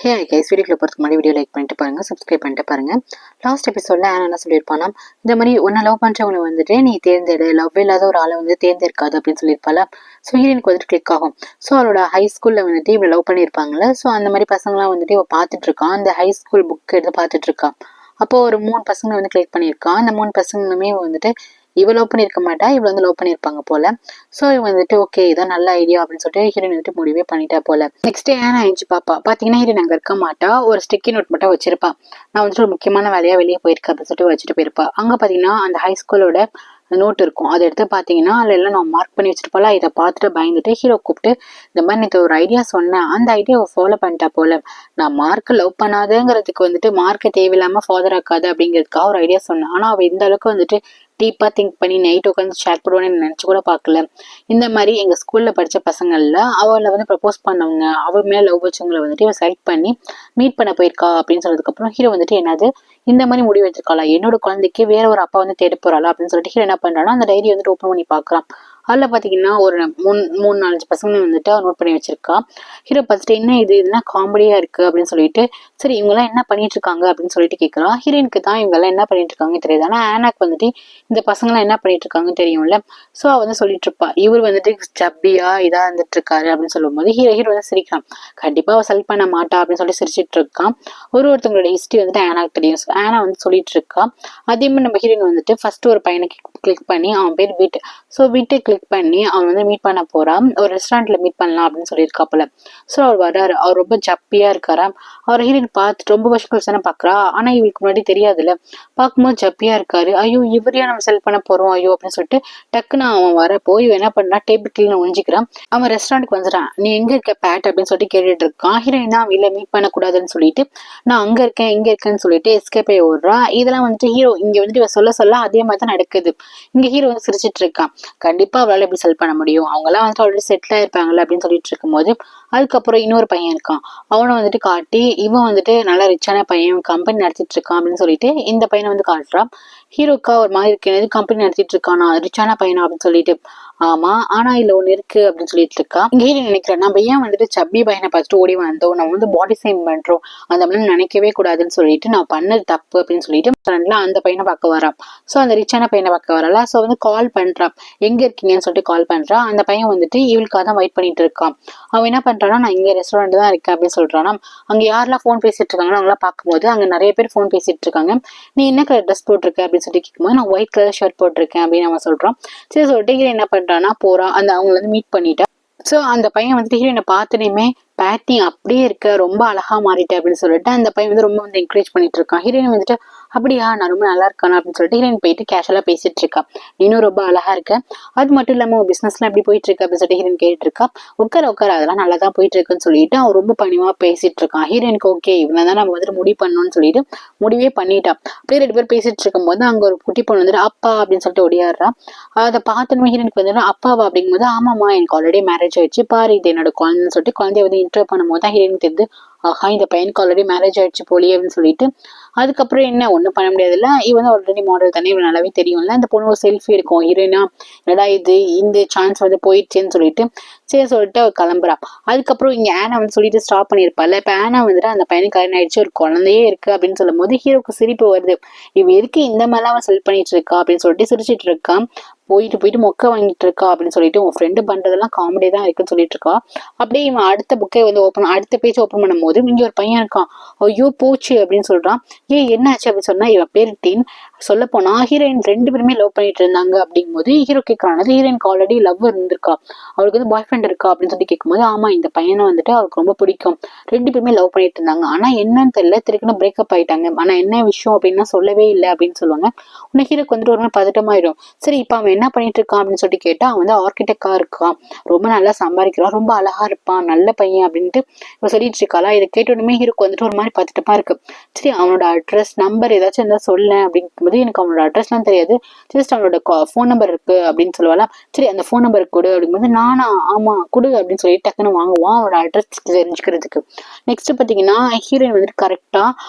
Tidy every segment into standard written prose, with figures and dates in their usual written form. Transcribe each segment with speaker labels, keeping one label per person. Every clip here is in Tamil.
Speaker 1: ஹே கைஸ், வீடியோக்குள்ள போகிறதுக்கு முன்னாடி வீடியோ லைக் பண்ணிட்டு பாருங்க, சப்ஸ்கிரைப் பண்ணிட்டு பாருங்க. லாஸ்ட் எபிசோட்ல ஆனா என்ன சொல்லியிருப்பானா, இந்த மாதிரி உன்னை லவ் பண்றவங்களை வந்துட்டு நீ தேர்ந்தெடு, லவ் இல்லாத ஒரு ஆளை வந்து தேர்ந்தெடுக்காது அப்படின்னு சொல்லியிருப்பாளா. ஸோ ஹீரோனுக்கு வந்துட்டு கிளிக் ஆகும். ஸோ அவளோட ஹை ஸ்கூல்ல வந்துட்டு இவளை லவ் பண்ணியிருப்பாங்கல்ல. ஸோ அந்த மாதிரி பசங்களாம் வந்துட்டு இவ பார்த்துட்டு இருக்கான். அந்த ஹை ஸ்கூல் புக் எடுத்து பார்த்துட்டு இருக்கான். அப்போ ஒரு 3 பசங்க வந்து கிளிக் பண்ணியிருக்கான். அந்த 3 பசங்களுமே வந்துட்டு இவ லவ் பண்ணியிருக்க மாட்டா, இவ வந்து லவ் பண்ணியிருப்பாங்க போல. ஸோ இவன் வந்துட்டு ஓகே இதான் நல்ல ஐடியா அப்படின்னு சொல்லிட்டு ஹீரோயின் வந்துட்டு முடிவே பண்ணிட்டா போல. நெக்ஸ்ட் டே ஆனா ஆயிடுச்சு பாப்பா பாத்தீங்கன்னா ஹீரோயின் அங்க இருக்க மாட்டா, ஒரு ஸ்டிக்கி நோட் மட்டும் வச்சிருப்பா. நான் வந்துட்டு ஒரு முக்கியமான வேலையா வெளியே போயிருக்கேன் அப்படின்னு சொல்லிட்டு வச்சுட்டு போயிருப்பா. அங்க பாத்தீங்கன்னா அந்த ஹை ஸ்கூலோட நோட் இருக்கும். அதை எடுத்து பாத்தீங்கன்னா அதுல எல்லாம் நான் மார்க் பண்ணி வச்சிருப்பால. இதை பார்த்துட்டு பயந்துட்டு ஹீரோ கூப்பிட்டு இந்த மாதிரி நேற்று ஒரு ஐடியா சொன்னேன், அந்த ஐடியாவை ஃபாலோ பண்ணிட்டா போல. நான் மார்க் லவ் பண்ணாதேங்கிறதுக்கு வந்துட்டு மார்க்கை தேவையில்லாம ஃபாதர் ஆக்காது அப்படிங்கிறதுக்காக ஒரு ஐடியா சொன்னேன். ஆனா அவ இந்த அளவுக்கு வந்துட்டு டீப்பா திங்க் பண்ணி நைட் உட்காந்து ஷேர் பண்ணுவான்னு நினைச்சு கூட பார்க்கல. இந்த மாதிரி எங்க ஸ்கூல்ல படிச்ச பசங்கள்ல அவளை வந்து ப்ரப்போஸ் பண்ணவங்க, அவள் மேல லவ் வச்சவங்களை வந்துட்டு இவன் செலக்ட் பண்ணி மீட் பண்ண போயிருக்கா அப்படின்னு சொன்னதுக்கு அப்புறம் ஹீரோ வந்துட்டு என்னது இந்த மாதிரி முடிவு வச்சிருக்காளா, என்னோட குழந்தைக்கு வேற ஒரு அப்பா வந்து தேட போறாளா அப்படின்னு சொல்லிட்டு ஹீரோ என்ன பண்றான்னா அந்த டைரி வந்துட்டு ஓப்பன் பண்ணி பாக்குறான். அதுல பாத்தீங்கன்னா ஒரு 3-4 பசங்க வந்துட்டு நோட் பண்ணி வச்சிருக்கா. ஹீரோ பார்த்துட்டு என்ன இதுனா காமெடியா இருக்கு அப்படின்னு சொல்லிட்டு சரி இவங்க எல்லாம் என்ன பண்ணிட்டு இருக்காங்க அப்படின்னு சொல்லிட்டு கேட்கறான். ஹீரோயினுக்கு தான் இவங்க எல்லாம் என்ன பண்ணிட்டு இருக்காங்க தெரியுது. ஆனா ஆனாக்கு வந்துட்டு இந்த பசங்க எல்லாம் என்ன பண்ணிட்டு இருக்காங்கன்னு தெரியும்ல. சோ அவ வந்து சொல்லிட்டு இருப்பா, இவர் வந்துட்டு சப்பியா இதா இருந்துட்டு இருக்காரு அப்படின்னு சொல்லும் போது ஹீரோ வந்து சிரிக்கிறான். கண்டிப்பா அவ செலக்ட் பண்ண மாட்டா அப்படின்னு சொல்லி சிரிச்சிட்டு இருக்கான். ஒருத்தவங்களோட ஹிஸ்டரி வந்துட்டு ஆனாக்கு தெரியும். ஆனா வந்து சொல்லிட்டு இருக்கா. அதே மாதிரி நம்ம ஹீரோயின் வந்துட்டு ஃபர்ஸ்ட் ஒரு பையனை கிளிக் பண்ணி அவன் பேர் வீட்டு. ஸோ வீட்டை கிளிக் பண்ணி அவன் வந்து மீட் பண்ண போறான். ஒரு ரெஸ்டாரண்ட்ல மீட் பண்ணலாம் அப்படின்னு சொல்லியிருக்காப்புல. ஸோ அவர் வர்றாரு. அவர் ரொம்ப ஜப்பியா இருக்காரா. அவர் ஹீரோயின் பார்த்து ரொம்ப வருஷம் கழிச்சு தானே பாக்குறா. ஆனா இவளுக்கு முன்னாடி தெரியாதுல்ல. பார்க்கும்போது ஜப்பியா இருக்காரு. ஐயோ இவரையா நம்ம செல் பண்ண போறோம் ஐயோ அப்படின்னு சொல்லிட்டு டக்குன்னு அவன் வரப்போ இவன் என்ன பண்ணா டேபிள் கீழே ஒழிஞ்சிக்கிறான். அவன் ரெஸ்டாரண்ட்க்கு வந்துட்டான். நீ எங்க இருக்க பேட் அப்படின்னு சொல்லிட்டு கேட்டுட்டு இருக்கான். ஹீரோயின் தான் இல்ல மீட் பண்ண கூடாதுன்னு சொல்லிட்டு நான் அங்க இருக்கேன் இங்க இருக்கேன்னு சொல்லிட்டு எஸ்கேப் ஆகி ஓடுறா. இதெல்லாம் வந்துட்டு ஹீரோ இங்க வந்துட்டு இவ சொல்ல அதே மாதிரி தான் நடக்குது. இங்க ஹீரோ வந்து சிரிச்சிட்டு இருக்கான். கண்டிப்பா அவளால எப்படி செல் பண்ண முடியும், அவங்க எல்லாம் வந்துட்டு ஆல்ரெடி செட்டில் ஆயிருப்பாங்கல்ல அப்படின்னு சொல்லிட்டு இருக்கும் போது அதுக்கப்புறம் இன்னொரு பையன் இருக்கான். அவனை வந்துட்டு காட்டி இவன் வந்துட்டு நல்லா ரிச்சான பையன் கம்பெனி நடத்திட்டு இருக்கான் அப்படின்னு சொல்லிட்டு இந்த பையனை வந்து காட்டுறான். ஹீரோக்கா ஒரு மாதிரி இருக்கு, கம்பெனி நடத்திட்டு இருக்கானா ரிச்சான பையனா அப்படின்னு சொல்லிட்டு. ஆமா ஆனா இதுல ஒண்ணு இருக்கு அப்படின்னு சொல்லிட்டு இருக்கா. இங்க ஹீரோ நினைக்கிறேன் நம்ம ஏன் வந்துட்டு சப்பி பையனை பார்த்துட்டு ஓடி வந்தோம், நம்ம வந்து பாடி சைன் பண்றோம் அந்த மாதிரி நினைக்கவே கூடாதுன்னு சொல்லிட்டு நான் பண்ணது தப்பு அப்படின்னு சொல்லிட்டு அந்த பையனை பார்க்க வரான். சோ அந்த ரிச்சான பையனை பார்க்க வரல. சோ வந்து கால் பண்றான், எங்க இருக்கீங்கன்னு சொல்லிட்டு கால் பண்றான். அந்த பையன் வந்துட்டு இவளுக்காக தான் வெயிட் பண்ணிட்டு இருக்கான். அவன் என்ன பண்றான்னா நான் இங்க ரெஸ்டாரண்ட் தான் இருக்கேன் அப்படின்னு சொல்றானா. அங்க யாரெல்லாம் போன் பேசிட்டு இருக்காங்களோ அவங்களாம் பார்க்கும்போது அங்க நிறைய பேர் போன் பேசிட்டு இருக்காங்க. நீ என்ன கலர் ட்ரெஸ் போட்டிருக்க அப்படின்னு சொல்லி கேட்கும்போது நான் ஒயிட் கலர் ஷர்ட் போட்டிருக்கேன் அப்படின்னு அவன் சொல்றான். சரி சொல்லிட்டு ஹீரோ என்ன பண்றான்னா போறான், அந்த அவங்களை வந்து மீட் பண்ணிட்டா. சோ அந்த பையன் வந்துட்டு ஹீரோயினை பார்த்தனையுமே பேட்டிங் அப்படியே இருக்க ரொம்ப அழகா மாறிட்டேன் அப்படின்னு சொல்லிட்டு அந்த பையன் வந்து ரொம்ப வந்து என்கரேஜ் பண்ணிட்டு இருக்கான். ஹீரோயின் வந்துட்டு அப்படியா நான் ரொம்ப நல்லா இருக்கானு அப்படின்னு சொல்லிட்டு ஹீரோயின் போயிட்டு கேஷுவலா பேசிட்டு இருக்கா. இன்னும் ரொம்ப அழகா இருக்க, அது மட்டும் இல்லாம பிசினஸ் எல்லாம் எப்படி போயிட்டு இருக்கு அப்படின்னு சொல்லிட்டு ஹீரோயின் கேட்டு இருக்கா. உட்கார அதெல்லாம் நல்லா தான் போயிட்டு இருக்குன்னு சொல்லிட்டு அவன் ரொம்ப பணிவா பேசிட்டு இருக்கான். ஹீரோயினுக்கு ஓகே இவனதான் நம்ம வந்துட்டு முடிவு பண்ணணும்னு சொல்லிட்டு முடிவே பண்ணிட்டான். அப்படியே 2 பேர் பேசிட்டு இருக்கும் போது அங்க ஒரு குட்டி பொண்ணு வந்துட்டு அப்பா அப்படின்னு சொல்லிட்டு ஓடியாடுறான். அதை பார்த்தோன்னு ஹீரோயினுக்கு வந்துட்டு அப்பாவா அப்படிங்கும்போது ஆமாமா எனக்கு ஆல்ரெடி மேரேஜ் ஆயிடுச்சு பாரு இது என்னோட குழந்தைன்னு சொல்லிட்டு குழந்தைய வந்து இன்டர்வியூ பண்ணும்போது தான் ஹீரோயினுக்கு தெரிஞ்சு ஆஹா இந்த பையனுக்கு ஆல்ரெடி மேரேஜ் ஆயிடுச்சு போலியே அப்படின்னு சொல்லிட்டு. அதுக்கப்புறம் என்ன ஒண்ணும் பண்ண முடியாதுல்ல, இவ வந்து ஆல்ரெடி மாடல் தானே இவன் நல்லாவே தெரியும்ல. அந்த பொண்ணு ஒரு செல்ஃபி இருக்கும். ஹீரோயினா என்னடா இது இந்த சான்ஸ் வந்து போயிடுச்சேன்னு சொல்லிட்டு சரி சொல்லிட்டு அவ கிளம்புறா. அதுக்கப்புறம் இங்க ஆனா வந்து சொல்லிட்டு ஸ்டாப் பண்ணிருப்பால. இப்ப ஆனா வந்துட்டு அந்த பையனுக்கு கல்யாணம் ஆயிடுச்சு ஒரு குழந்தையே இருக்கு அப்படின்னு சொல்லும் போது ஹீரோக்கு சிரிப்பு வருது. இவ எதுக்கு இந்த மாதிரிலாம் அவன் செல் பண்ணிட்டு இருக்கா அப்படின்னு சொல்லிட்டு சிரிச்சிட்டு இருக்கான். போயிட்டு மொக்க வாங்கிட்டு இருக்கா அப்படின்னு சொல்லிட்டு உன் ஃப்ரெண்டு பண்றதெல்லாம் காமெடி தான் இருக்குன்னு சொல்லிட்டு இருக்கா. அப்படியே இவன் அடுத்த புக்கை வந்து அடுத்த பேஜ் ஓப்பன் பண்ணும் போது இங்க ஒரு பையன் இருக்கான். ஐயோ போச்சு அப்படின்னு சொல்றான். என்னாச்சு அப்படின்னு சொன்னா இவன் பேரு டீன். சொல்ல போனா ஹீரோயின் 2 பேருமே லவ் பண்ணிட்டு இருந்தாங்க அப்படிங்கும் போது ஹீரோ கேட்கறான் ஹீரோயினுக்கு ஆல்ரெடி லவ் இருந்திருக்கா, அவளுக்கு வந்து பாய் ஃப்ரெண்ட் இருக்கா அப்படின்னு சொல்லி கேட்கும்போது ஆமா இந்த பையனை வந்துட்டு அவருக்கு ரொம்ப பிடிக்கும், 2 பேருமே லவ் பண்ணிட்டு இருந்தாங்க ஆனா என்னன்னு தெரியல திருக்குன்னு பிரேக்கப் ஆயிட்டாங்க, ஆனா என்ன விஷயம் அப்படின்னா சொல்லவே இல்லை அப்படின்னு சொல்லுவாங்க. உன்ன ஹீரோக்கு வந்துட்டு ஒரு நாள் பதட்டமாயிடும். சரி இப்ப அவன் என்ன பண்ணிட்டு இருக்கான் அப்படின்னு சொல்லிட்டு கேட்டா அவன் வந்து ஆர்கிடெக்டா இருக்கான், ரொம்ப நல்லா சம்பாதிக்கிறான், ரொம்ப அழகா இருப்பான், நல்ல பையன் அப்படின்ட்டு இவ சொல்லிட்டு இருக்காளா. இதை கேட்டோடனே ஹீரோக்கு வந்துட்டு ஒரு மாதிரி பதட்டமா இருக்கு. சரி அவனோட அட்ரஸ் நம்பர் ஏதாச்சும் இருந்தா சொல்ல அப்படிங்கும்போது எனக்கு அவனோட அட்ரஸ் எல்லாம் தெரியாது, ஜஸ்ட் அவனோட போன் நம்பர் இருக்கு அப்படின்னு சொல்லுவாளா. சரி அந்த போன் நம்பர் கொடு அப்படிங்கும்போது நானா ஆமா கொடு அப்படின்னு சொல்லிட்டு டக்குன்னு வாங்குவான் அவனோட அட்ரஸ் தெரிஞ்சுக்கிறதுக்கு. நெக்ஸ்ட் பாத்தீங்கன்னா ஹீரோயின் வந்துட்டு கரெக்டா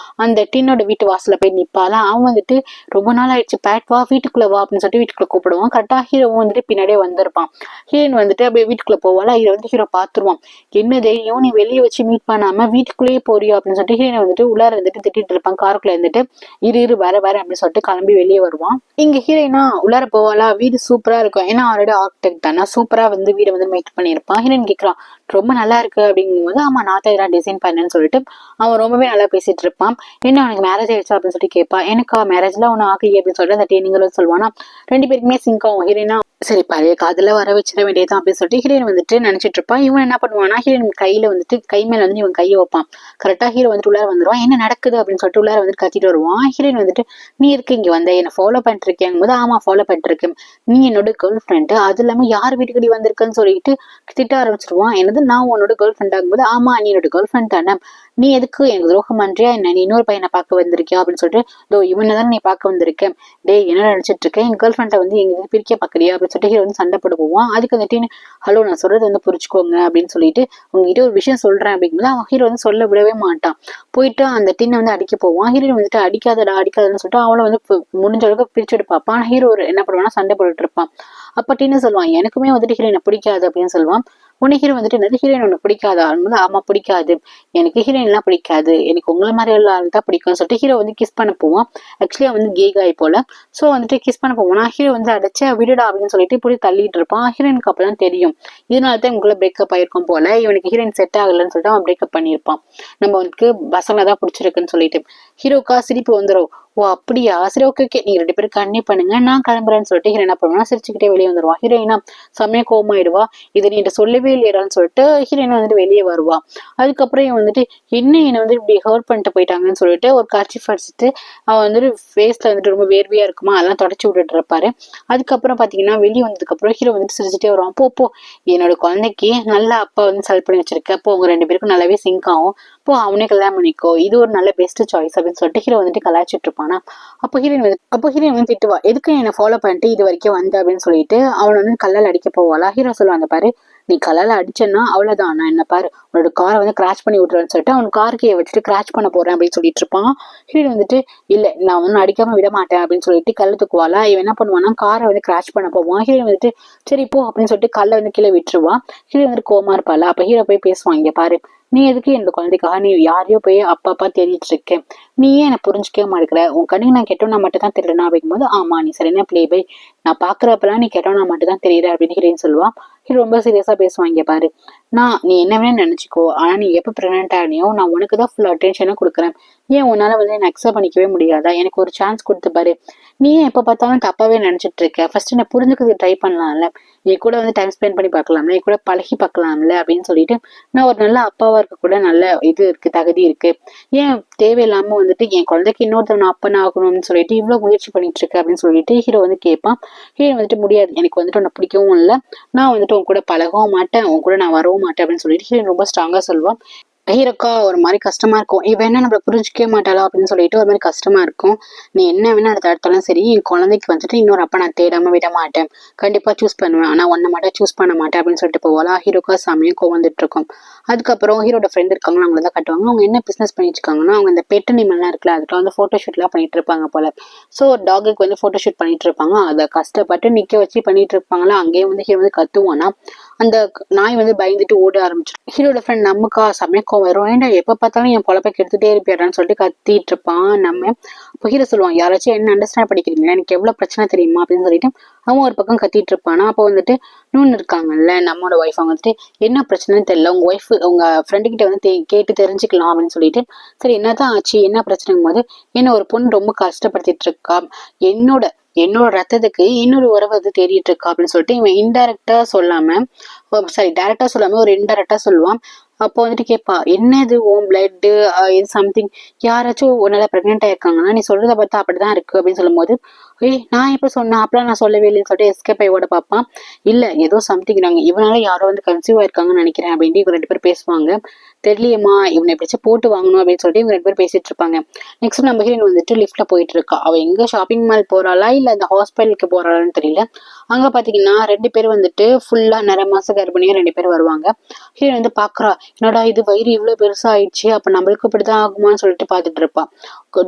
Speaker 1: அந்த டீனோட வீட்டு வாசல்ல போய் நிப்பாளா. அவன் வந்துட்டு ரொம்ப நாள் ஆயிடுச்சு பேட் வா வீட்டுக்குள்ள வா அப்படின்னு சொல்லிட்டு வீட்டுக்குள்ள கூப்பிடுவான். கரெக்டா ஹீரோ வந்துட்டு பின்னாடியே வந்திருப்பான். ஹீரோயின் வந்துட்டு அப்படியே வீட்டுக்குள்ள போவாளா. இதை வந்து ஹீரோ பாத்துருவான். என்ன தைரியம் நீ வெளியே வச்சு மீட் பண்ணாம வீட்டுக்குள்ளேயே போறியோ அப்படின்னு சொல்லிட்டு ஹீரோயின் வந்துட்டு உள்ளார வந்துட்டு திட்டிட்டு இருப்பான். காருக்குள்ள இருந்துட்டு இரு வர அப்படின்னு சொல்லிட்டு கிளம்பி வெளியே வருவான். இங்க ஹீரோயினா உள்ளார போவாளா, வீடு சூப்பரா இருக்கும். ஏன்னா அவரோட ஆர்கிடெக்ட் தானே, சூப்பரா வந்து வீடை வந்து மேக் பண்ணியிருப்பான். ஹீரோயின் கேட்கறான் ரொம்ப நல்லா இருக்கு அப்படிங்கும்போது ஆமா நான் தான் இதெல்லாம் டிசைன் பண்ணேன்னு சொல்லிட்டு அவன் ரொம்பவே நல்லா பேசிட்டு இருப்பான். என்ன அவனுக்கு மேரேஜ் ஆயிடுச்சா அப்படின்னு சொல்லிட்டு கேட்பா. எனக்கு மேரேஜ்லாம் ஒன்னும் ஆகலையே அப்படின்னு சொல்லிட்டு அந்த டீனிங்களும் சொல்லுவானா. ரெண்டு பேருக்குமே சிங்க் ஆகும். ஹீரோயினா சரி பழைய காதல வர வச்சிட வேண்டியதான் அப்படின்னு சொல்லிட்டு ஹீரோயின் வந்துட்டு நினைச்சிட்டு இருப்பான். இவன் என்ன பண்ணுவானா, ஹீரோயின் கையில வந்துட்டு கை மேல வந்து இவன் கையை வைப்பான். கரெக்டா ஹீரோ வந்துட்டு உள்ளார வந்துருவான். என்ன நடக்குது அப்படின்னு சொல்லிட்டு உள்ளார வந்துட்டு கத்திட்டு வருவான். ஹீரோயின் வந்துட்டு நீ இருக்கு இங்க வந்த என்ன ஃபாலோ பண்ணிட்டு இருக்கேன் போது ஆமா ஃபாலோ பண்ணிட்டு இருக்கேன், நீ என்னோட கேர்ள் ஃப்ரெண்டு, அது இல்லாம யார் வீட்டுக்கடி வந்திருக்குன்னு சொல்லிட்டு திட்ட ஆரம்பிச்சிருவான். என்னது நான் உன்னோட கேர்ள் ஃப்ரெண்ட் ஆகும்போது ஆமா நீ என்னோட கேர்ள் ஃப்ரெண்ட் தானே, நீ எதுக்கு எனக்கு துரோகம் பண்றியா என்ன, நீ இன்னொரு பையனை பார்க்க வந்திருக்கியா அப்படின்னு சொல்லிட்டு இதோ இவனை தானே நீ பார்க்க வந்திருக்கேன், டே என்ன நினைச்சிட்டு இருக்கேன், என் கேர்ள் ஃப்ரெண்டை வந்து எங்க பிரிக்க பாக்குறியா அப்படின்னு சொல்லிட்டு ஹீரோ வந்து சண்டை போடுவான். அதுக்கு வந்துட்டு ஹலோ நான் சொல்றது வந்து புரிச்சுக்கோங்க அப்படின்னு சொல்லிட்டு உங்ககிட்ட ஒரு விஷயம் சொல்றேன் அப்படிங்கும்போது அவன் ஹீரோ வந்து சொல்ல விடவே மாட்டான். போயிட்டு அந்த டின்னை வந்து அடிக்க போவான். ஹீரோயின் வந்துட்டு அடிக்காதன்னு சொல்லிட்டு அவளை வந்து முடிஞ்ச அளவுக்கு பிரிச்சுட்டு பார்ப்பான். ஆனா ஹீரோ என்ன பண்ணுவான்னா சண்டை போட்டுட்டு இருப்பான். அப்ப டின்னு சொல்லுவான் எனக்குமே வந்துட்டு ஹீரோயினை பிடிக்காது அப்படின்னு சொல்லுவான். உன்னை ஹீரோ வந்துட்டு என்னது ஹீரோயின் உனக்கு பிடிக்காதா, ஆமா பிடிக்காது, எனக்கு ஹீரோயின் எல்லாம் பிடிக்காது, எனக்கு உங்களை மாதிரி எல்லாம் தான் பிடிக்கும்னு சொல்லிட்டு ஹீரோ வந்து கிஸ் பண்ண போவான். ஆக்சுவலி அவன் வந்து கே காய் போல. சோ வந்துட்டு கிஸ் பண்ண போவானா, ஹீரோ வந்து அடைச்ச விடுடா அப்படின்னு சொல்லிட்டு இப்படி தள்ளிட்டு இருப்பான். ஹீரோயினுக்கு அப்பதான் தெரியும் இதனாலதான் இவங்களுக்குள்ள பிரேக்கப் ஆயிருக்கும் போல, இவனுக்கு ஹீரோயின் செட் ஆகலன்னு சொல்லிட்டு அவன் பிரேக்கப் பண்ணியிருப்பான். நம்ம அவனுக்கு பசங்களை தான் பிடிச்சிருக்குன்னு சொல்லிட்டு ஹீரோக்கா சிரிப்பு வந்துடும். ஓ அப்படியா சரி ஓகே நீங்க ரெண்டு பேரும் கண்ணி பண்ணுங்க நான் கிளம்புறேன்னு சொல்லிட்டு ஹீரோ என்ன பண்ணுவான், சிரிச்சுக்கிட்டே வெளியே வந்துருவான். ஹீரோயினா செம்மையா கோவமாயிடுவா. இதை நீ சொல்லவே இல்லையான்னு சொல்லிட்டு ஹீரோயின் வந்துட்டு வெளியே வருவா. அதுக்கப்புறம் இவன் வந்துட்டு என்னை வந்து இப்படி ஹர்ட் பண்ணிட்டு போயிட்டாங்கன்னு சொல்லிட்டு ஒரு கர்ச்சீஃப் அடிச்சுட்டு அவன் வந்துட்டு ஃபேஸ்ல வந்துட்டு ரொம்ப வேர்வையா இருக்குமா அதெல்லாம் தொடச்சி விட்டுட்டு இருப்பாரு. அதுக்கப்புறம் பாத்தீங்கன்னா வெளியே வந்ததுக்கு அப்புறம் ஹீரோ வந்து சிரிச்சுட்டே வருவான். போ என்னோட குழந்தைக்கு நல்ல அப்பா வந்து செலக்ட் பண்ணி வச்சிருக்க, அப்போ உங்க ரெண்டு பேருக்கும் நல்லாவே சிங்க் ஆகும், போ அவனே கல்யாணம் பண்ணிக்கோ, இது ஒரு நல்ல பெஸ்ட் சாய்ஸ் அப்படின்னு சொல்லிட்டு ஹீரோ வந்துட்டு கலாய்ச்சிட்டு இருப்பானா. அப்போ ஹீரோயின் வந்து திட்டுவா, எதுக்கு என்ன ஃபாலோ பண்ணிட்டு இது வரைக்கும் வந்த அப்படின்னு சொல்லிட்டு அவன் வந்து கல்லால் அடிக்க போவாளா. ஹீரோ சொல்லுவாங்க பாரு நீ கல்லால அடிச்சேன்னா அவ்வளவுதான், நான் என்ன பாரு உன்னோட காரை வந்து கிராச் பண்ணி விட்டுறேன்னு சொல்லிட்டு அவன் கார் கீழே வச்சுட்டு கிராச் பண்ண போறேன் அப்படின்னு சொல்லிட்டு இருப்பான். ஹீரோயின் வந்துட்டு இல்ல நான் வந்து அடிக்காம விட மாட்டேன் அப்படின்னு சொல்லிட்டு கல்லு தூக்குவாளா. இவன் என்ன பண்ணுவானா காரை வந்து கிராச் பண்ண போவான். ஹீரோயின் வந்துட்டு சரி போ அப்படின்னு சொல்லிட்டு கல்லை வந்து கீழே விட்டுருவான். ஹீரோ வந்து கோவமா இருப்பாளா. அப்ப ஹீரோ போய் பேசுவான், இங்க பாரு நீ எதுக்கு என்னோட குழந்தைக்காக நீ யாரையோ போய் அப்பா தேடிட்டு இருக்கேன், நீ ஏன் என்ன புரிஞ்சுக்கவே மாட்டேங்கிற, உன் கண்ணுக்கு நான் கெட்டவனா மட்டும் தான் தெரியலனா அப்படிங்கும்போது ஆமா நீ சரியான பிளே பை, நான் பாக்குறப்பெல்லாம் நீ கெட்டவனா மட்டும் தான் தெரியுற அப்படின்னு ஹீரோயின் சொல்லுவான். ஹீரோ ரொம்ப சீரியஸா பேசுவாங்க பாரு, நீ என்ன வேணும் நினைச்சுக்கோ, ஆனா நீ எப்ப பிரெக்னென்ட் ஆனியோ நான் உனக்கு தான் ஃபுல் அட்டென்ஷனும் கொடுக்குறேன், ஏன் உன்னால வந்து என்ன அக்செப்ட் பண்ணிக்கவே முடியாதா, எனக்கு ஒரு சான்ஸ் கொடுத்து பாரு, நீ ஏன் எப்ப பார்த்தாலும் தப்பாவே நினைச்சிட்டு இருக்க, ஃபர்ஸ்ட் என்ன புரிஞ்சுக்கிறது ட்ரை பண்ணலாம்ல, நீ கூட வந்து டைம் ஸ்பெண்ட் பண்ணி பார்க்கலாம்ல, நீ கூட பழகி பார்க்கலாம்ல அப்படின்னு சொல்லிட்டு நான் ஒரு நல்ல அப்பாவா இருக்க கூட நல்ல இது இருக்கு தகுதி இருக்கு, ஏன் தேவையில்லாம வந்துட்டு என் குழந்தைக்கு இன்னொருத்தவன் அப்பன் ஆகணும்னு சொல்லிட்டு இவ்வளவு முயற்சி பண்ணிட்டு இருக்கு அப்படின்னு சொல்லிட்டு ஹீரோ வந்து கேட்பான். ஹீரோ வந்துட்டு முடியாது, எனக்கு வந்துட்டு உன்னை பிடிக்கவும் இல்லை, நான் வந்துட்டு உன் கூட பழகவும் மாட்டேன், உன் கூட நான் வரவும் மாட்டேன் அப்படின்னு சொல்லிட்டு ஹீரோயின் ரொம்ப ஸ்ட்ராங்கா சொல்லுவான். ஹீரோக்கா ஒரு மாதிரி கஷ்டமா இருக்கும், இவன் என்ன நம்மள புரிஞ்சுக்கவே மாட்டாளா அப்படின்னு சொல்லிட்டு ஒரு மாதிரி கஷ்டமா இருக்கும். நீ என்ன வேணா அதை தடுத்தாலும் சரி என் குழந்தைக்கு வந்துட்டு இன்னொரு அப்பா நான் தேடாம விட மாட்டேன், கண்டிப்பா சூஸ் பண்ணுவேன், ஆனா ஒன்ன மட்டும் சூஸ் பண்ண மாட்டேன் அப்படின்னு சொல்லிட்டு போவாளா. ஹீரோக்கா செமையும் கோவந்துட்டு இருக்கும். அதுக்கப்புறம் ஹீரோட ஃப்ரெண்ட் இருக்காங்க அவங்கள தான் கட்டுவாங்க. அவங்க என்ன பிசினஸ் பண்ணிட்டு இருக்காங்கன்னா அவங்க இந்த பெட் அனிமல்லாம் இருக்குல்ல அதுக்கு வந்து போட்டோ ஷூட் எல்லாம் பண்ணிட்டு இருப்பாங்க போல. சோ டாகுக்கு வந்து போட்டோ ஷூட் பண்ணிட்டு இருப்பாங்க, அதை கஷ்டப்பட்டு நிக்க வச்சு பண்ணிட்டு இருப்பாங்களா. அங்கேயே வந்து ஹீரோ வந்து கத்துவானா, அந்த நாய் வந்து பயந்துட்டு ஓட ஆரம்பிச்சிடும். ஹீரோட ஃப்ரெண்ட் நமக்கா சமயக்கம் வரும், ஏன்டா எப்ப பார்த்தாலும் என் பொழப்ப கெடுத்துட்டே இருப்பியாடான்னு சொல்லிட்டு கத்திட்டு இருப்பான். நம்ம இப்போ ஹீரோ சொல்லுவான், யாராச்சும் என்ன அண்டர்ஸ்டாண்ட் பண்ணிக்கிறீங்களா, எனக்கு எவ்வளவு பிரச்சனை தெரியுமா அப்படின்னு சொல்லிட்டு அவன் ஒரு பக்கம் கத்திட்டு இருப்பானா. அப்போ வந்துட்டு நூன் இருக்காங்கல்ல நம்மளோட ஒய்ஃப், அவங்க வந்துட்டு என்ன பிரச்சனைன்னு தெரியல, உங்க ஒய்ஃப் உங்க ஃப்ரெண்டு கிட்ட வந்து கேட்டு தெரிஞ்சுக்கலாம் அப்படின்னு சொல்லிட்டு சரி என்னதான் ஆச்சு என்ன பிரச்சனைங்கும் போது என்ன ஒரு பொண்ணு ரொம்ப கஷ்டப்படுத்திட்டு இருக்கா, என்னோட என்னோட ரத்தத்துக்கு இன்னொரு உறவை வந்து தேடிட்டு இருக்கா அப்படின்னு சொல்லிட்டு இவன் இன்டைரக்டா சொல்லாம டைரக்டா சொல்லாம ஒரு இன்டைரக்டா சொல்லுவான். அப்போ வந்துட்டு கேட்பா என்னது ஓம் பிளட் இது சம்திங், யாராச்சும் உன்னால பிரெக்னென்ட் ஆயிருக்காங்கன்னா நீ சொல்றத பார்த்தா அப்படிதான் இருக்கு அப்படின்னு சொல்லும் போது நான் எப்ப சொன்னேன் அப்பெல்லாம் நான் சொல்லவே இல்லைன்னு சொல்லிட்டு எஸ்கேப் ஆகி ஓட பார்ப்பான். இல்ல ஏதோ சம்திங் நாங்க இவனால யாரோ வந்து கன்சீவ் ஆயிருக்காங்கன்னு நினைக்கிறேன் அப்படின்ட்டு இவங்க ரெண்டு பேரும் பேசுவாங்க. தெரியலையம்மா இவனை எப்படியாச்சும் போட்டு வாங்கணும் அப்படின்னு சொல்லிட்டு இவங்க ரெண்டு பேரும் பேசிட்டு இருப்பாங்க. நெக்ஸ்ட் நம்ம ஹீரோயின் வந்துட்டு லிஃப்ட்ல போயிட்டு இருக்கா. அவ எங்க ஷாப்பிங் மால் போறாளா இல்ல அந்த ஹாஸ்பிட்டலுக்கு போறாளான்னு தெரியல. அங்க பாத்தீங்கன்னா ரெண்டு பேரும் வந்துட்டு ஃபுல்லா நிற மாச கர்ப்பிணியா ரெண்டு பேரும் வருவாங்க. ஹீரோயின் வந்து பாக்குறா, என்னடா இது வயிறு இவ்வளவு பெருசா ஆயிடுச்சு, அப்ப நம்மளுக்கு இப்படிதான் ஆகுமான்னு சொல்லிட்டு பாத்துட்டு இருப்பான்.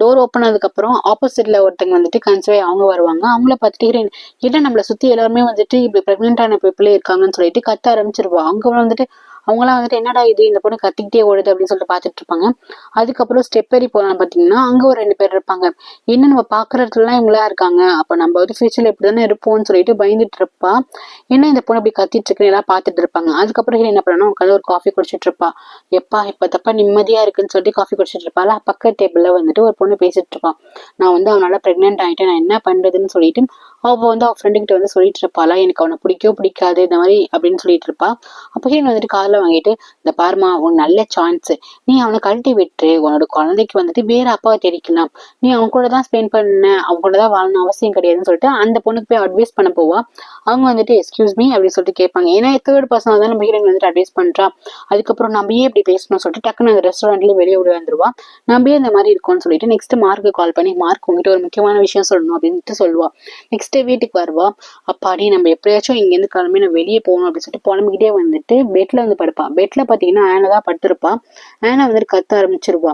Speaker 1: டோர் ஓப்பன் ஆனதுக்கு அப்புறம் ஆப்போசிட்ல ஒருத்தங்க வந்துட்டு கன்சீவ் அவங்க வருவாங்க. அவங்கள பார்த்துட்டு ஹீரோயின் என்ன நம்மள சுத்தி எல்லாருமே வந்துட்டு இப்படி பிரெக்னென்ட் ஆன பீப்புளே இருக்காங்கன்னு சொல்லிட்டு கத்த ஆரம்பிச்சிருவா. அங்க வந்துட்டு அவங்களாம் வந்துட்டு என்னடா இது இந்த பொண்ணு கத்திக்கிட்டே ஓடுது அப்படின்னு சொல்லிட்டு பார்த்துட்டு இருப்பாங்க. அதுக்கப்புறம் ஸ்டெப் ஏறி போகலாம் பார்த்தீங்கன்னா அங்கே ஒரு 2 பேர் இருப்பாங்க. என்ன நம்ம பார்க்குற இடத்துலலாம் இவங்களா இருக்காங்க, அப்போ நம்ம வந்து ஃபியூச்சரில் இப்படி தானே இருப்போம்னு சொல்லிட்டு பயந்துட்டு இருப்பா. என்ன இந்த பொண்ணு அப்படி கத்திட்டு இருக்குன்னு எல்லாம் பார்த்துட்டு இருப்பாங்க. அதுக்கப்புறம் என்ன பண்ணணும், உட்காந்து ஒரு காஃபி குடிச்சிட்டு இருப்பா. எப்பா இப்போ தப்பா நிம்மதியா இருக்குன்னு சொல்லிட்டு காஃபி குடிச்சிட்டு இருப்பாள். பக்கத்து டேபிள்ல வந்துட்டு ஒரு பொண்ணு பேசிட்டு இருப்பான். நான் வந்து அவனால பிரெக்னென்ட் ஆயிட்டேன், நான் என்ன பண்றதுன்னு சொல்லிட்டு அவ வந்து அவ ஃப்ரெண்டு கிட்ட வந்து சொல்லிட்டு இருப்பாளா, எனக்கு அவனை பிடிக்கவே பிடிக்காது இந்த மாதிரி அப்படின்னு சொல்லிட்டு இருப்பா. அப்போ வந்துட்டு காதில் வாங்கிட்டு, இந்த பாருமா உன் நல்ல சான்ஸ், நீ அவனை கழட்டி விட்டு உன்னோட குழந்தைக்கு வந்துட்டு வேற அப்பாவை தெரிக்கலாம், நீ அவன் கூட தான் ஸ்பெண்ட் பண்ண, அவன் கூட தான் வாழணும் அவசியம் கிடையாதுன்னு சொல்லிட்டு அந்த பொண்ணுக்கு போய் அட்வைஸ் பண்ண போவா. அவங்க வந்துட்டு எக்ஸ்கியூஸ் மீ அப்படின்னு சொல்லிட்டு கேட்பாங்க. ஏன்னா தேர்ட் பர்சனாக தான் நம்ம ஹீரோயின் வந்துட்டு அட்வைஸ் பண்றா. அதுக்கப்புறம் நம்ம ஏன் இப்படி பேசணும்னு சொல்லிட்டு டக்குன்னு அந்த ரெஸ்டாரண்ட்ல வெளியே விட வந்துருவா. நம்ம இந்த மாதிரி இருக்கும்னு சொல்லிட்டு நெக்ஸ்ட் மார்க்கு கால் பண்ணி, மார்க் உங்ககிட்ட ஒரு முக்கியமான விஷயம் சொல்லணும் அப்படின்ட்டு சொல்லுவா. நெக்ஸ்ட் வீட்டுக்கு வருவா. அப்பாடி நம்ம எப்படியாச்சும் இங்க இருந்து கிளம்பி நான் வெளியே போகணும் அப்படின்னு சொல்லிட்டு புலம்பிக்கிட்டே வந்துட்டு பெட்ல வந்து படுப்பா. பெட்ல பாத்தீங்கன்னா ஆனா தான் படுத்திருப்பா. ஆனா வந்துட்டு கத்த ஆரம்பிச்சிருவா.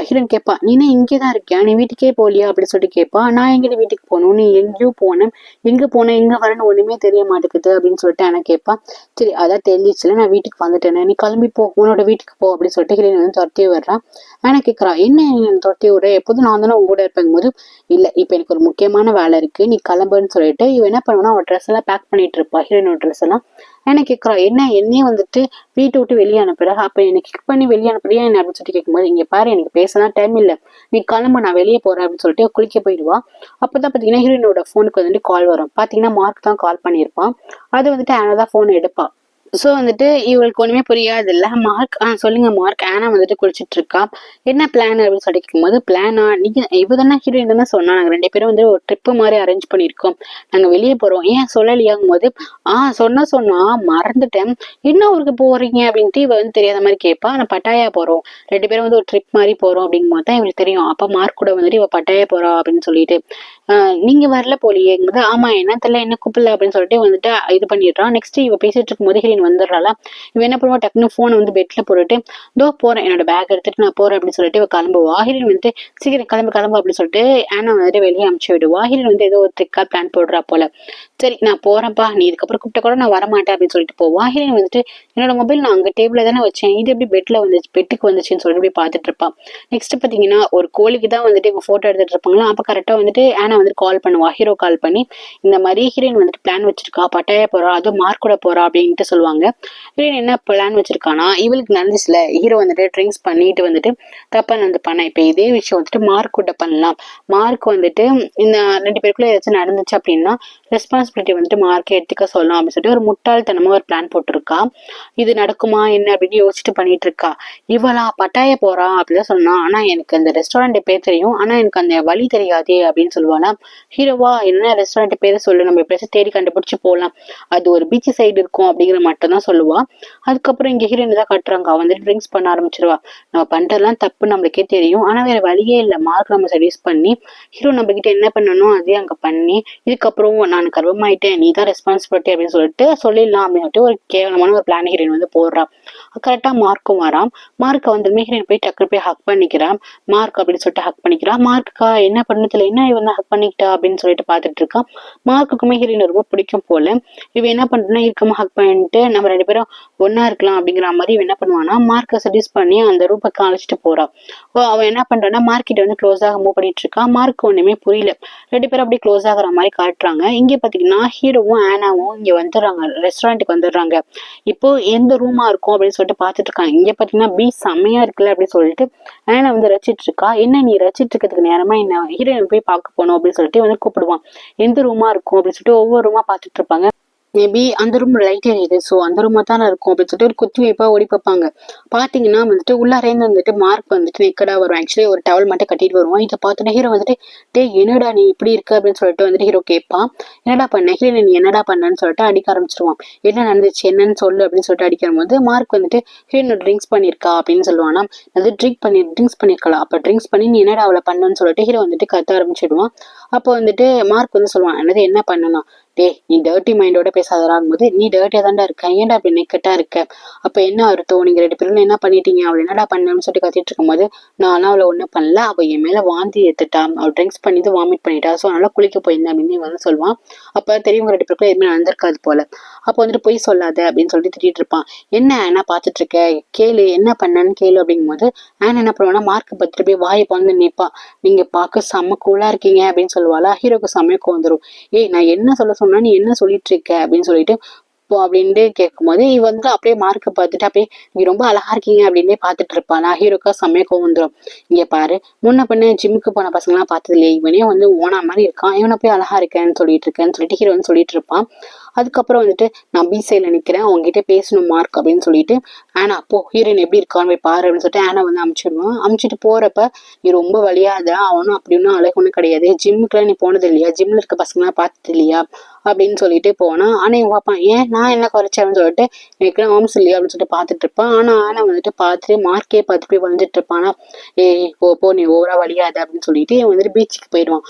Speaker 1: ஹீரோயின் கேட்பா, நீ இங்கேதான் இருக்கியா, நீ வீட்டுக்கே போலியா அப்படின்னு சொல்லிட்டு கேட்பா. நான் எங்கிட்ட வீட்டுக்கு போகணும், நீ எங்கேயோ போனேன், எங்க போனேன் எங்க வரேன்னு ஒண்ணுமே தெரிய மாட்டேங்குது அப்படின்னு சொல்லிட்டு ஆனா கேட்பா. சரி அதான் தெரிஞ்சிச்சுல, நான் வீட்டுக்கு வந்துட்டேன், நீ கிளம்பி போ, உன்னோட வீட்டுக்கு போ அப்படின்னு சொல்லிட்டு ஹீரோயின் வந்து துரத்தி வர்றான். ஆனா கேட்கறா, என்ன துரத்தி விடுற, எப்போதும் நான் தானே உங்க கூட இருப்பேன் போது, இல்ல இப்ப எனக்கு ஒரு முக்கியமான வேலை இருக்கு, நீ கிளம்புன்னு சொல்லிட்டு இவ என்ன பண்ணுவா, அவன் ட்ரெஸ் எல்லாம் பேக் பண்ணிட்டு இருப்பா, ஹீரோயினோட ட்ரெஸ் எல்லாம். எனக்கு கேட்கறா, என்ன என்னையும் வந்துட்டு வீட்டை விட்டு வெளியே அனுப்புற, அப்ப எனக்கு கிக் பண்ணி வெளியே அனுப்புறியா என்ன அப்படின்னு சொல்லிட்டு கேட்கும்போது, இங்க பாரு எனக்கு பேசலாம் டைம் இல்ல, நீ கிளம்பு நான் வெளியே போறேன் அப்படின்னு சொல்லிட்டு குளிக்க போயிடுவா. அப்பதான் பாத்தீங்கன்னா ஹீரோயினோட போனுக்கு வந்துட்டு கால் வரும். பாத்தீங்கன்னா மார்க் தான் கால் பண்ணியிருப்பான். அது வந்துட்டு ஆனா தான் போன் எடுப்பா. சோ வந்துட்டு இவளுக்கு ஒண்ணுமே புரியாது இல்ல. மார்க் சொல்லுங்க மார்க், ஆனா வந்துட்டு குளிச்சிட்டு இருக்கா. என்ன பிளான் அப்படின்னு சொல்லி கேட்கும்போது, பிளானா நீங்க இவ தானே ஹீரோயின் தானே சொன்னா, நாங்க 2 பேரும் வந்து ஒரு ட்ரிப் மாதிரி அரேஞ்ச் பண்ணிருக்கோம், நாங்க வெளியே போறோம், ஏன் சொல்லலையாங்கும் போது, சொன்னா மறந்துட்டேன், என்ன ஊருக்கு போறீங்க அப்படின்ட்டு இவ வந்து தெரியாத மாதிரி கேட்பா. நான் பட்டாயா போறோம், 2 பேரும் வந்து ஒரு ட்ரிப் மாதிரி போறோம் அப்படிங்கும் போது தான் இவளுக்கு தெரியும். அப்ப மார்க் கூட வந்துட்டு இவ பட்டாயா போறா அப்படின்னு சொல்லிட்டு, நீங்க வரல போலியேங்கும்போது, ஆமா என்ன தெரியல என்ன கூப்பிடல அப்படின்னு சொல்லிட்டு வந்துட்டு இது பண்ணிடுறான். நெக்ஸ்ட் இவ பேசிட்டு இருக்கும் போது ஹீரோயின் வந்துடுறாளா. இவ என்ன பண்ணுவா, டக்குன்னு போனை வந்து பெட்ல போட்டுட்டு, இதோ போறேன் என்னோட பேக் எடுத்துட்டு நான் போறேன் அப்படின்னு சொல்லிட்டு இவ கிளம்புவா. ஹீரோயின் வந்துட்டு சீக்கிரம் கிளம்பு அப்படின்னு சொல்லிட்டு ஆனா வந்துட்டு வெளியே அனுப்பிச்சு விடுவா. ஹீரோயின் வந்து ஏதோ ஒரு ட்ரிக்கா பிளான் போடுறா போல. சரி நான் போறேன்ப்பா, நீ இதுக்கப்புறம் கூப்பிட்ட கூட நான் வரமாட்டேன் அப்படின்னு சொல்லிட்டு போவா. ஹீரோயின் வந்துட்டு, என்னோட மொபைல் நான் அங்க டேபிள்ல தானே வச்சேன், இது எப்படி பெட்ல வந்துச்சு, பெட்டுக்கு வந்துச்சுன்னு சொல்லிட்டு இப்படி பாத்துட்டு இருப்பான். நெக்ஸ்ட் பாத்தீங்கன்னா ஒரு கோழிக்கு தான் வந்துட்டு இவங்க போட்டோ எடுத்துட்டு இருப்பாங்களா. அப்ப கரெக்டா வந்துட்டு ஆனா வந்துட்டு கால் பண்ணுவா. ஹீரோ கால் பண்ணி, இந்த மாதிரி ஹீரோயின் வந்துட்டு பிளான் வச்சிருக்கா, பட்டாயா போறா, அதுவும் மார்க் கூட போறா அப்படின்ட்டு சொல்லுவாங்க. ஹீரோயின் என்ன பிளான் வச்சிருக்கானா, இவளுக்கு நடந்துச்சுல ஹீரோ வந்துட்டு ட்ரிங்க்ஸ் பண்ணிட்டு வந்துட்டு தப்பா நடந்துப்பானா, இப்ப இதே விஷயம் வந்துட்டு மார்க் கூட பண்ணலாம். மார்க் வந்துட்டு இந்த 2 பேருக்குள்ள ஏதாச்சும் நடந்துச்சு அப்படின்னா ரெஸ்பான்சிபிலிட்டி வந்துட்டு மார்க்கே எடுத்துக்க சொல்லலாம் அப்படின்னு சொல்லிட்டு ஒரு முட்டாள்தனமா ஒரு பிளான் போட்டிருக்கா. இது நடக்குமா என்ன அப்படின்னு யோசிச்சுட்டு பண்ணிட்டு இருக்கா. இவளா பட்டாய போறா அப்படிதான் சொன்னா, ஆனா எனக்கு அந்த ரெஸ்டாரண்ட் பேர் தெரியும், ஆனா எனக்கு அந்த வழி தெரியாதே அப்படின்னு சொல்லுவானா. ஹீரோவா, என்ன ரெஸ்டாரண்ட் பேரை சொல்லு, நம்ம எப்படியாச்சும் தேடி கண்டுபிடிச்சு போகலாம், அது ஒரு பீச் சைடு இருக்கும் அப்படிங்கிற மட்டும் தான் சொல்லுவா. அதுக்கப்புறம் இங்க ஹீரோயின் தான் கட்டுறாங்க, அவன் வந்துட்டு ட்ரிங்க்ஸ் பண்ண ஆரம்பிச்சிருவா. நம்ம பண்றதெல்லாம் தப்பு நம்மளுக்கே தெரியும், ஆனா வேற வழியே இல்லை, மார்க் நம்ம சஜஸ்ட் பண்ணி ஹீரோ நம்ம கிட்ட என்ன பண்ணணும் அதே அங்க பண்ணி, இதுக்கப்புறம் நான் கர்வமாயிட்டேன் நீ தான் ரெஸ்பான்சிபிலிட்டி அப்படின்னு சொல்லிட்டு சொல்லிடலாம் அப்படின்னு சொல்லிட்டு ஒரு கேவலமான ஒரு பிளான் ஹீரோயின் வந்து போடுறான். கரெக்டா மார்க்கும் வரான். மார்க்கை வந்து ஹீரோயின் போய் டக்குனு போய் ஹக் பண்ணிக்கிறான். மார்க் அப்படின்னு சொல்லிட்டு ஹக் பண்ணிக்கிறான். மார்க்கா என்ன பண்ணதுல என்ன இவன் ஹக் பண்ணிக்கிட்டா அப்படின்னு சொல்லிட்டு பாத்துட்டு இருக்கான். மார்க்குக்குமே ஹீரோயின் ரொம்ப பிடிக்கும் போல. இவன் என்ன பண்றா, இருக்கமா ஹக் பண்ணிட்டு நம்ம 2 பேரும் ஒன்னா இருக்கலாம் அப்படிங்கிற மாதிரி இவன் என்ன பண்ணுவானா, மார்க்கை சஜஸ்ட் பண்ணி அந்த ரூம் பக்கம் அழைச்சிட்டு போறான். அவன் என்ன பண்றான்னா மார்க்கிட்ட வந்து க்ளோஸ் ஆக மூவ் பண்ணிட்டு இருக்கான். மார்க் ஒண்ணுமே புரியல. 2 பேரும் அப்படியே க்ளோஸ் ஆகுற மாதிரி காட்டுறாங்க. இங்க பாத்தீங்கன்னா ஹீரோவும் ஆனாவும் இங்க வந்துடுறாங்க, ரெஸ்டாரண்ட்டுக்கு வந்துடுறாங்க. இப்போ எந்த ரூமா இருக்கும் அப்படின்னு சொல்லிட்டு பாத்துட்டு இருக்காங்க. இங்க பாத்தீங்கன்னா பீச் செம்மையா இருக்குல்ல அப்படின்னு சொல்லிட்டு ஆனா வந்து ரசிச்சிட்டு இருக்கா. என்ன நீ ரசிச்சிட்டு இருக்கிறதுக்கு நேரமா என்ன ஹீரோயின் போய் பார்க்க போனோம் அப்படின்னு சொல்லிட்டு வந்து கூப்பிடுவான். எந்த ரூமா இருக்கும் அப்படின்னு சொல்லிட்டு ஒவ்வொரு ரூமா பாத்துட்டு இருப்பாங்க. மேபி அந்த ரூம் லைட் எரியுது, ஸோ அந்த ரூமா தானே இருக்கும் அப்படின்னு சொல்லிட்டு ஒரு குத்தி வைப்பா ஓடி பார்ப்பாங்க. பாத்தீங்கன்னா வந்துட்டு உள்ளாரேந்து வந்துட்டு மார்க் வந்துட்டு நெக்கடா வரும். ஆக்சுவலி ஒரு டவல் மட்டும் கட்டிட்டு வருவான். இதை பார்த்துட்டு ஹீரோ வந்துட்டு, டே என்னடா நீ இப்படி இருக்க அப்படின்னு சொல்லிட்டு வந்துட்டு ஹீரோ கேட்பான். என்னடா பண்ண ஹீரோ, நீ என்னடா பண்ணன்னு சொல்லிட்டு அடிக்க ஆரம்பிச்சிருவான். என்ன நடந்துச்சு என்னன்னு சொல்லு அப்படின்னு சொல்லிட்டு அடிக்கும் போது மார்க் வந்துட்டு ஹீரோயின் ட்ரிங்க்ஸ் பண்ணிருக்கா அப்படின்னு சொல்லுவானா. அது ட்ரிங்க்ஸ் பண்ணிருக்கலாம், அப்ப ட்ரிங்க்ஸ் பண்ணி நீ என்னடா அவளை பண்ணன்னு சொல்லிட்டு ஹீரோ வந்துட்டு கத்த ஆரம்பிச்சிடுவான். அப்போ வந்துட்டு மார்க் வந்து சொல்லுவான், என்னது என்ன பண்ணனா, டே நீ டர்ட்டி மைண்டோட பேசாதராகும் போது நீ டர்ட்டியா தாண்டா இருக்க, ஏன்டா அப்படி நெக்கட்டா இருக்க, அப்ப என்ன அர்த்தம், நீங்க 2 பேரும் என்ன பண்ணிட்டீங்க, அவள் என்னடா பண்ணணும்னு சொல்லிட்டு கத்திட்டு இருக்கும்போது நானும் அவளை ஒண்ணும் பண்ணல, அவ என் மேல வாந்தி எடுத்துட்டா, அவள் ட்ரிங்க்ஸ் பண்ணிட்டு வாமிட் பண்ணிட்டா, ஸோ அதனால குளிக்க போயிருந்தேன் அப்படின்னு வந்து சொல்லுவான். அப்ப தெரியும் 2 பேருக்குள்ள எதுவுமே நடந்திருக்காது போல. அப்போ வந்துட்டு பொய் சொல்லாத அப்படின்னு சொல்லிட்டு திட்டிட்டு இருப்பான். என்ன ஆனா பாத்துட்டு இருக்க, கேளு என்ன பண்ணன்னு கேளு அப்படிங்கும் போது ஆனா என்ன பண்ணுவானா மார்க் பத்துட்டு போய் வாயை வந்து நிப்பான். நீங்க பார்க்க செம்ம கூலா இருக்கீங்க அப்படின்னு சொல்லுவாளா. ஹீரோக்கு செம்மைக்கு வந்துடும். ஏய் நான் என்ன சொல்ல சொன்னா நீ என்ன சொல்லிட்டு இருக்க அப்படின்னு சொல்லிட்டு இப்போ அப்படின்ட்டு கேட்கும்போது இவ வந்து அப்படியே மார்க்கை பார்த்துட்டு அப்படியே நீ ரொம்ப அழகா இருக்கீங்க அப்படின்னே பார்த்துட்டு இருப்பான். நான் ஹீரோக்கா செம்மையா கோவம் வந்துடும். இங்க பாரு முன்ன பண்ண ஜிம்முக்கு போன பசங்களாம் பார்த்தது இல்லையே, இவனே வந்து ஓனா மாதிரி இருக்கான், இவனை போய் அழகா இருக்கேன்னு சொல்லிட்டு ஹீரோ வந்து சொல்லிட்டு இருப்பான். அதுக்கப்புறம் வந்துட்டு நான் பி சைட்ல நிக்கிறேன், உங்ககிட்ட பேசணும் மார்க் அப்படின்னு சொல்லிட்டு ஆனா அப்போ ஹீரோயின் எப்படி இருக்கான்னு போய் பாரு அப்படின்னு சொல்லிட்டு ஆனா வந்து அமுச்சிடுவான். அமுச்சிட்டு போறப்ப நீ ரொம்ப வலியாத, அவனும் அப்படி ஒன்னும் அழகு ஒன்றும் கிடையாது, ஜிம்முக்குலாம் நீ போனது இல்லையா, ஜிம்ல இருக்க பசங்களாம் பார்த்தது இல்லையா அப்படின்னு சொல்லிட்டு போனா ஆனா இவன் பார்ப்பான். ஏன் நான் என்ன குறைச்சேன்னு சொல்லிட்டு எனக்கு ஆம்ஸ் இல்லையா அப்படின்னு சொல்லிட்டு பார்த்துட்டு இருப்பான். ஆனா வந்துட்டு பார்த்துட்டு மார்க்கே பார்த்து போய் வந்துட்டு இருப்பானா. ஏய் போ நீ ஓவரா வலியாத அப்படின்னு சொல்லிட்டு இவன் வந்துட்டு பீச்சுக்கு போயிடுவான்.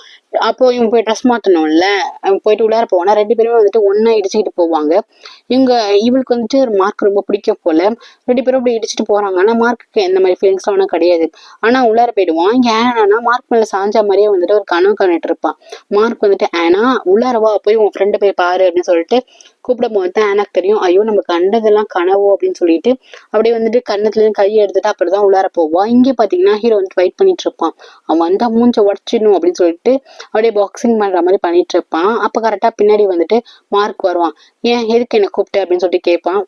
Speaker 1: அப்போ இவன் போய் ட்ரெஸ் மாத்தணும்ல, அவன் போயிட்டு உள்ளார போவானா. 2 பேருமே வந்துட்டு ஒன்னா இடிச்சுக்கிட்டு போவாங்க. இவளுக்கு வந்துட்டு மார்க் ரொம்ப பிடிக்கும் போல. 2 பேரும் அப்படி இடிச்சுட்டு போறாங்க. ஆனா மார்க்கு எந்த மாதிரி ஃபீலிங்ஸ்லாம் ஒன்றும் கிடையாது. ஆனா உள்ளார போயிடுவான். இங்க ஆனா மார்க் மேல சாஞ்சா மாதிரியே வந்துட்டு ஒரு கனவு கண்டுட்டு இருப்பான். மார்க் வந்துட்டு ஆனா உள்ளாரவா போய் உன் ஃப்ரெண்டு போய் பாரு அப்படின்னு சொல்லிட்டு கூப்பிட போது எனக்கு தெரியும் ஐயோ நம்ம கண்டதெல்லாம் கனவோ அப்படின்னு சொல்லிட்டு அப்படியே வந்துட்டு கண்ணத்துல இருந்து கையை எடுத்துட்டு அப்படிதான் உள்ளார போவான். இங்கே பாத்தீங்கன்னா ஹீரோ வந்து ஃபைட் பண்ணிட்டு இருப்பான். அவன் வந்தா மூஞ்ச உடச்சிடணும் அப்படின்னு சொல்லிட்டு அப்படியே பாக்ஸிங் பண்ற மாதிரி பண்ணிட்டு இருப்பான். அப்ப கரெக்டா பின்னாடி வந்துட்டு மார்க் வருவான். ஏன் எதுக்கு என்ன கூப்பிட்ட அப்படின்னு சொல்லிட்டு கேட்பான்.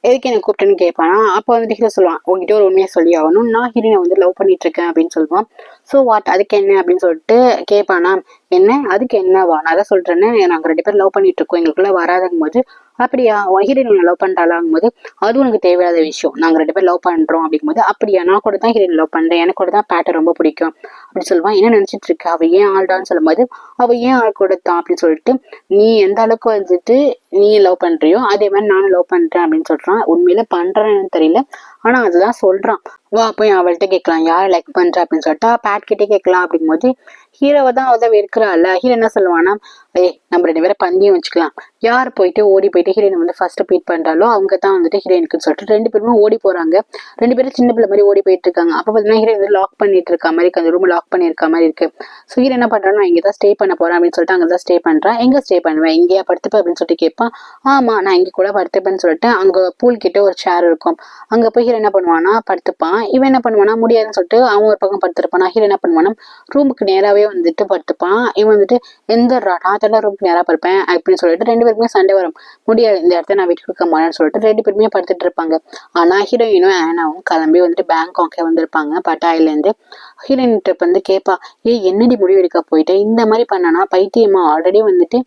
Speaker 1: எதுக்கு என்ன கூப்பிட்டேன்னு கேட்பானா. அப்போ வந்துட்டு ஹீரோ சொல்லுவான் உங்ககிட்ட ஒரு உண்மையை சொல்லி ஆகணும், நான் ஹீரோனை வந்து லவ் பண்ணிட்டு இருக்கேன் அப்படின்னு சொல்லுவான். ஸோ வாட் அதுக்கு என்ன அப்படின்னு சொல்லிட்டு கேட்பானா. என்ன அதுக்கு என்னவா, நான் தான் சொல்றேன்னு நாங்க 2 பேரும் லவ் பண்ணிட்டு இருக்கோம், எங்களுக்குள்ள வராதுங்கும் போது அப்படியா ஹீரோயின் லவ் பண்ணிட்டாலாங்கும் போது அது உனக்கு தேவையில்லாத விஷயம், நாங்க 2 பேரும் லவ் பண்றோம் அப்படிங்கும்போது அப்படியா நான் கூட தான் ஹீரோயின் லவ் பண்றேன், எனக்கு கூட தான் பேட்டர் ரொம்ப பிடிக்கும் அப்படின்னு சொல்லுவான். என்ன நினைச்சிட்டு இருக்க, அவ ஏன் ஆள்டான்னு சொல்லும்போது அவ ஏன் ஆள் கூட தான் அப்படின்னு சொல்லிட்டு நீ எந்த அளவுக்கு வந்துட்டு நீ லவ் பண்றியோ அதே மாதிரி நானும் லவ் பண்றேன் அப்படின்னு சொல்றான். உண்மையில பண்றேன்னு தெரியல, ஆனா அதுதான் சொல்றான். வா போய் அவள்கிட்ட கேட்கலாம் யார் லைக் பண்ற அப்படின்னு சொல்லிட்டு பேட் கிட்டே கேட்கலாம் அப்படிங்கும்போது ஹீரோவை தான் அவதான் வெறுக்கிறாள். ஹீரோ என்ன சொல்லுவானா, நம்ம 2 பேரை பந்தியம் வச்சுக்கலாம், யார் போயிட்டு ஓடி போயிட்டு ஹீரோயின் வந்து ஃபர்ஸ்ட் பீட் பண்றாலோ அவங்க தான் வந்துட்டு ஹீரோயினுக்குன்னு சொல்லிட்டு 2 பேருமே ஓடி போறாங்க. 2 பேரும் சின்ன பிள்ளை மாதிரி ஓடி போயிட்டு இருக்காங்க. அப்ப பாத்தீங்கன்னா ஹீரோயின் வந்து லாக் பண்ணிட்டு இருக்க மாதிரி அந்த ரூம் லாக் பண்ணிருக்க மாதிரி இருக்கு. ஸோ ஹீரோ என்ன பண்றான், நான் இங்கதான் ஸ்டே பண்ண போறேன் அப்படின்னு சொல்லிட்டு அங்கதான் ஸ்டே பண்றான். எங்க ஸ்டே பண்ணுவேன், இங்கேயா படுத்துப்ப அப்படின்னு சொல்லிட்டு கேட்பான். ஆமா நான் இங்க கூட படுத்துப்பேன்னு சொல்லிட்டு அங்க பூல் கிட்ட ஒரு சேர் இருக்கும், அங்க போய் ஹீரோ என்ன பண்ணுவானா படுத்துப்பான். இவன் என்ன பண்ணுவானா முடியாதுன்னு சொல்லிட்டு அவன் ஒரு பக்கம் படுத்திருப்பான். ஹீரோ என்ன பண்ணுவானா ரூமுக்கு நேராவே வந்துட்டு படுத்துப்பான். இவன் வந்துட்டு எந்த ராத்தெல்லாம் ரூமுக்கு நேரா படுப்பேன் அப்படின்னு சொல்லிட்டு 2 பேருக்குமே சண்டை வரும். முடியாது இந்த இடத்த நான் விட்டு கொடுக்க மாட்டேன்னு சொல்லிட்டு 2 பேருமே படுத்துட்டு இருப்பாங்க. ஆனா ஹீரோயினும் ஆனாவும் கிளம்பி வந்துட்டு பேங்காக்கே வந்திருப்பாங்க பட்டாயில இருந்து. ஹீரோயின்கிட்ட வந்து கேட்பா, என்னடி முடிவு எடுக்க போயிட்டு இந்த மாதிரி பண்ணனா பைத்தியமா, ஆல்ரெடி வந்துட்டு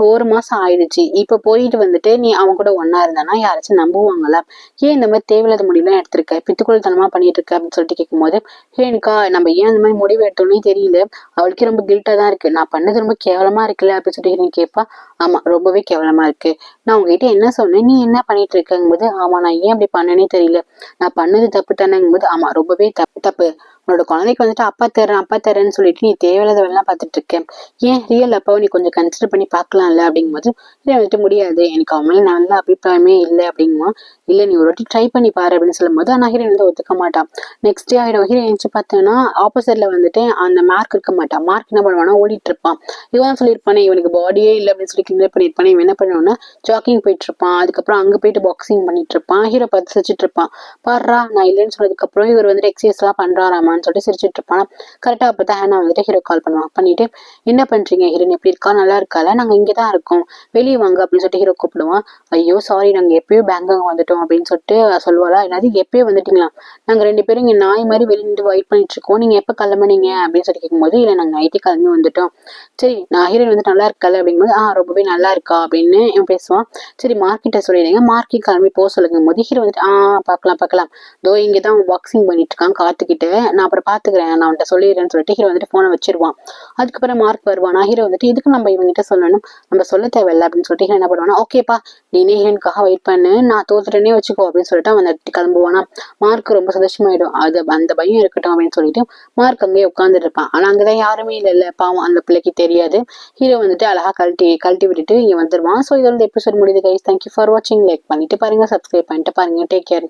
Speaker 1: 1 மாசம் ஆயிடுச்சு, இப்ப போயிட்டு வந்துட்டு நீ அவன் கூட ஒன்னா இருந்தானா யாராச்சும் நம்புவாங்களா, ஏன் இந்த மாதிரி தேவையில்லாத முடிவுலாம் எடுத்திருக்க, பித்துக்குள் பண்ணிட்டு இருக்க அப்படின்னு சொல்லிட்டு கேட்கும்போது ஹீரோயினுக்கா நம்ம ஏன் அந்த மாதிரி முடிவு எடுத்தோன்னே தெரியல, அவளுக்கே ரொம்ப கில்ட்டா தான் இருக்கு, நான் பண்ணது ரொம்ப கேவலமா இருக்குல்ல அப்படின்னு சொல்லிட்டு ஹீரோயின் கேட்பா. ஆமா ரொம்பவே கேவலமா இருக்கு, நான் உங்ககிட்ட என்ன சொன்னேன், நீ என்ன பண்ணிட்டு இருக்கங்கும் போது ஆமா நான் ஏன் அப்படி பண்ணனே தெரியல, நான் பண்ணது தப்பு தானேங்கும் போது ஆமா ரொம்பவே தப்பு, உன்னோட குழந்தைக்கு வந்துட்டு அப்பா தரேன்னு சொல்லிட்டு நீ தேவையில்லாத வேலைலாம் பார்த்துட்டு இருக்கேன், ஏன் ரியல் அப்பாவை நீ கொஞ்சம் கன்சிடர் பண்ணி பார்க்கலாம்ல அப்படிங்கும்போது இல்லை வந்துட்டு முடியாது, எனக்கு அவன் மேலே நல்ல அபிப்பிராயமே இல்லை அப்படிங்குமா. இல்லை நீ ஒரு வாட்டி ட்ரை பண்ணி பாரு அப்படின்னு சொல்லும்போது ஆனால் ஹீரோயின் வந்து ஒத்துக்க மாட்டான். நெக்ஸ்ட் டே ஆகிடும். ஹீரோயின் எழுந்து பார்த்தோன்னா ஆப்போசிட்ல வந்துட்டு அந்த மார்க் இருக்க மாட்டான். மார்க் என்ன பண்ணுவானா ஓடிட்டு இருப்பான். இவன் சொல்லியிருப்பானே இவனுக்கு பாடியே இல்லை அப்படின்னு சொல்லி கிண்டல் பண்ணியிருப்பானே. இவன் என்ன பண்ணுவான்னா ஜாக்கிங் போயிட்டு இருப்பான். அதுக்கப்புறம் அங்கே போயிட்டு பாக்ஸிங் பண்ணிட்டு இருப்பான். ஹீரோ பார்த்து சிரிச்சிட்டு இருப்பான். பாடுறா நான் இல்லைன்னு சொன்னதுக்கப்புறம் இவர் வந்துட்டு எக்ஸசைஸ் எல்லாம் பண்றாராமான்னு சொல்லிட்டு சிரிச்சிட்டு இருப்பான். கரெக்டா அப்பதான் ஹேனா வந்துட்டு ஹீரோ கால் பண்ணுவான். பண்ணிட்டு என்ன பண்றீங்க ஹீரோயின், எப்படி இருக்கா, நல்லா இருக்கால, நாங்க இங்கதான் இருக்கோம், வெளியே வாங்க அப்படின்னு சொல்லிட்டு ஹீரோ கூப்பிடுவான். ஐயோ சாரி நாங்க எப்பயோ பேங்காக் வந்துட்டோம் அப்படின்னு சொல்லிட்டு சொல்லுவாளா. என்னது எப்பயோ வந்துட்டீங்களா, நாங்க 2 பேரும் இங்க நாய் மாதிரி வெளியே நின்று வெயிட் பண்ணிட்டு இருக்கோம், நீங்க எப்ப கிளம்புனீங்க அப்படின்னு சொல்லி கேட்கும்போது இல்ல நாங்க நைட்டே கிளம்பி வந்துட்டோம். சரி நான் ஹீரோயின் வந்துட்டு நல்லா இருக்கல அப்படிங்கும்போது ரொம்பவே நல்லா இருக்கா அப்படின்னு இவன் பேசுவான். சரி மார்க்கிட்ட சொல்லிடுங்க, மார்க்கி கிளம்பி போக சொல்லுங்க போது ஹீரோ வந்துட்டு பார்க்கலாம் தோ இங்கதான் பாக்ஸிங் பண்ணிட்டு இருக்கான் காத்துக்கிட்டு, நான் அப்புறம் பாத்துக்கிறேன், நான் அவன்கிட்ட சொல்லிடுறேன்னு சொல்லிட்டு ஹீரோ வந்துட்டு போனை வச்சிருவான். அதுக்கப்புறம் மார்க் வருவான். ஹீரோ வந்துட்டு இதுக்கு நம்ம இவங்கிட்ட சொல்லணும், நம்ம சொல்ல தேவையில்லை அப்படின்னு சொல்லிட்டு ஹீரோ என்ன பண்ணுவானா ஓகேப்பா நீனே ஹீரோனுக்காக வெயிட் பண்ணு, நான் தோத்துட்டேனே நீயே வச்சுக்கோ அப்படின்னு சொல்லிட்டு அவன் கிளம்புவானா. மார்க் ரொம்ப சந்தோஷமாயிடும். அது அந்த பையன் இருக்கட்டும் அப்படின்னு சொல்லிட்டு மார்க் அங்கேயே உட்காந்துட்டு இருப்பான். ஆனா அங்கதான் யாருமே இல்ல பாவம் அந்த பிள்ளைக்கு தெரியாது. ஹீரோ அழகா கழட்டி விட்டுட்டு இங்க வந்துருவான். சோ இதோட எபிசோட் முடியுது கைஸ். தேங்க்யூ ஃபார் வாட்சிங். லைக் பண்ணிட்டு பாருங்க, சப்ஸ்கிரைப் பண்ணிட்டு பாருங்க. Take care.